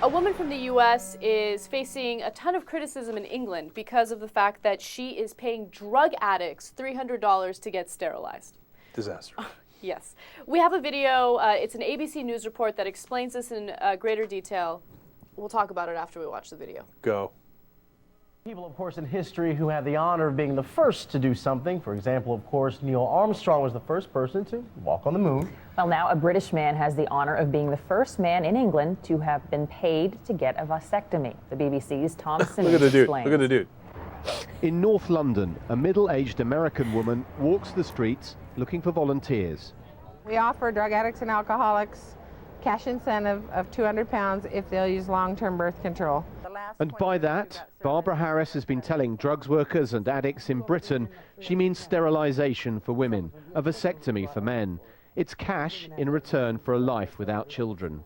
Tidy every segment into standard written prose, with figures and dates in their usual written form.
A woman from the U.S. is facing a ton of criticism in England because of the fact that she is paying drug addicts $300 to get sterilized. Disaster. Yes. We have a video. It's an ABC News report that explains this in greater detail. We'll talk about it after we watch the video. Go. People, of course, in history who had the honor of being the first to do something. For example, of course, Neil Armstrong was the first person to walk on the moon. Well, now a British man has the honor of being the first man in England to have been paid to get a vasectomy. The BBC's Tom Simmons Look at the dude. explains. Look at the dude. In North London, a middle-aged American woman walks the streets looking for volunteers. We offer drug addicts and alcoholics cash incentive of £200 if they'll use long-term birth control. And by that, Barbara Harris has been telling drugs workers and addicts in Britain she means sterilisation for women, a vasectomy for men. It's cash in return for a life without children.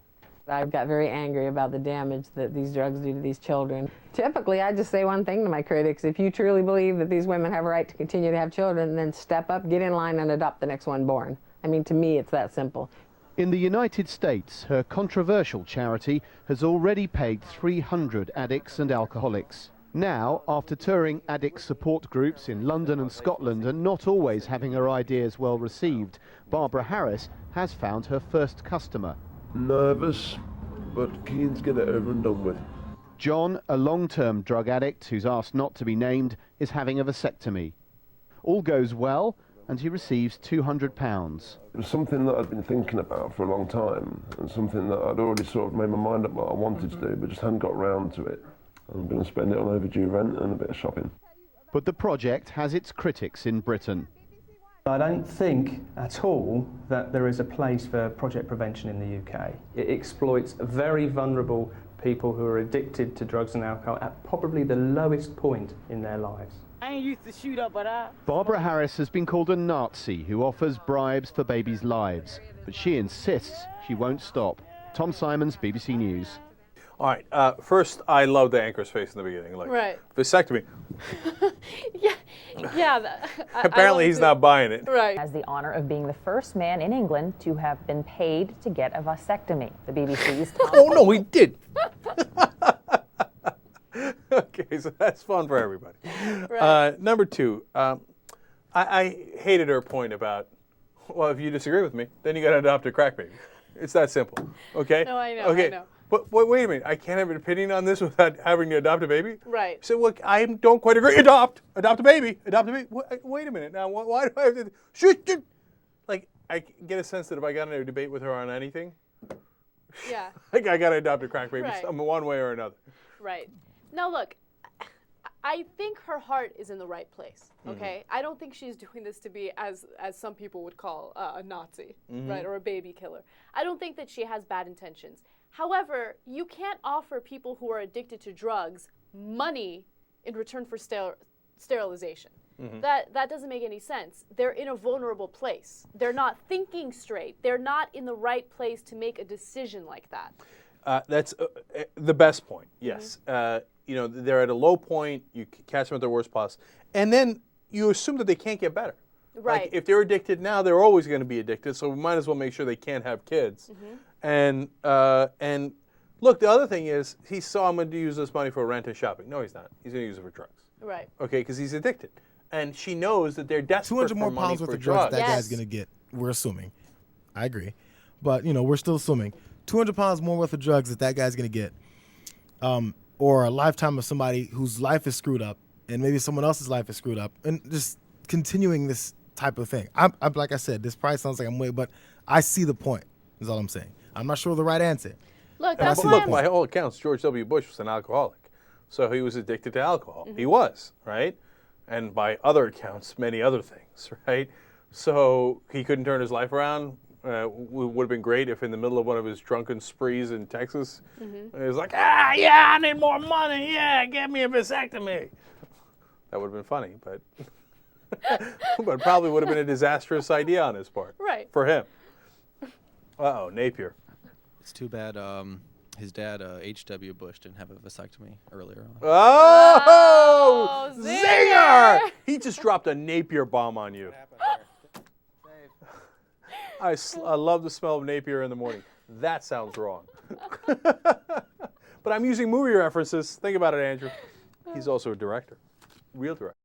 I got very angry about the damage that these drugs do to these children. Typically, I just say one thing to my critics: if you truly believe that these women have a right to continue to have children, then step up, get in line, and adopt the next one born. I mean, to me, it's that simple. In the United States, her controversial charity has already paid 300 addicts and alcoholics. Now, after touring addict support groups in London and Scotland and not always having her ideas well received, Barbara Harris has found her first customer. Nervous, but keen to get it over and done with. John, a long-term drug addict who's asked not to be named, is having a vasectomy. All goes well, and he receives £200. It was something that I'd been thinking about for a long time, and something that I'd already sort of made my mind up what I wanted to do, but just hadn't got round to it. I'm going to spend it on overdue rent and a bit of shopping. But the project has its critics in Britain. I don't think at all that there is a place for project prevention in the UK. It exploits very vulnerable people who are addicted to drugs and alcohol at probably the lowest point in their lives. I ain't used to shoot up, but Barbara Harris has been called a Nazi who offers bribes for babies' lives, but she insists she won't stop. Tom Simons, BBC News. All right. First, I love the anchor's face in the beginning. Like, Right. vasectomy. Yeah. Apparently, he's not buying it. Right. Has the honor of being the first man in England to have been paid to get a vasectomy. The BBC's Tom Oh, no, he did. Okay, so that's fun for everybody. Right. Number two, I hated her point about, well, if you disagree with me, then you got to adopt a crack baby. It's that simple, okay? No, I know, okay. I know. But wait a minute, I can't have an opinion on this without having to adopt a baby? Right. So, look, I don't quite agree. Adopt a baby. Wait a minute. Now, why do I have to, shoot. Like, I get a sense that if I got into a debate with her on anything, Yeah. like I got to adopt a crack baby Right. one way or another. Right. Now, look, I think her heart is in the right place, okay? I don't think she's doing this to be, as some people would call, a Nazi, right, or a baby killer. I don't think that she has bad intentions. However, you can't offer people who are addicted to drugs money in return for sterilization. That doesn't make any sense. They're in a vulnerable place. They're not thinking straight. They're not in the right place to make a decision like that. That's the best point, yes. You know, they're at a low point, you catch them at their worst possible, and then you assume that they can't get better. Right. Like, if they're addicted now, they're always going to be addicted, so we might as well make sure they can't have kids. And look, the other thing is, he saw I'm going to use this money for rent and shopping. No, he's not. He's going to use it for drugs. Right. Okay, because he's addicted. And she knows that they're desperate 200 for more money pounds for worth of drugs that Yes. guy's going to get. We're assuming. I agree. But, you know, we're still assuming. 200 pounds more worth of drugs that guy's going to get. Or a lifetime of somebody whose life is screwed up, and maybe someone else's life is screwed up, and just continuing this type of thing. I'm like I said, this probably sounds like I'm way, but I see the point, is all I'm saying. I'm not sure of the right answer. Look, And I that's see why the Look, I'm by all accounts, George W. Bush was an alcoholic. So he was addicted to alcohol. He was, right? And by other accounts, many other things, right? So he couldn't turn his life around. Would have been great if in the middle of one of his drunken sprees in Texas, he was like, I need more money. Yeah, get me a vasectomy. That would have been funny, but but probably would have been a disastrous idea on his part. Right. For him. Uh-oh, Napier. It's too bad his dad, H.W. Bush, didn't have a vasectomy earlier on. Oh, Oh, zinger! zinger! He just dropped a Napier bomb on you. I love the smell of Napier in the morning. That sounds wrong. But I'm using movie references. Think about it, Andrew. He's also a director, real director.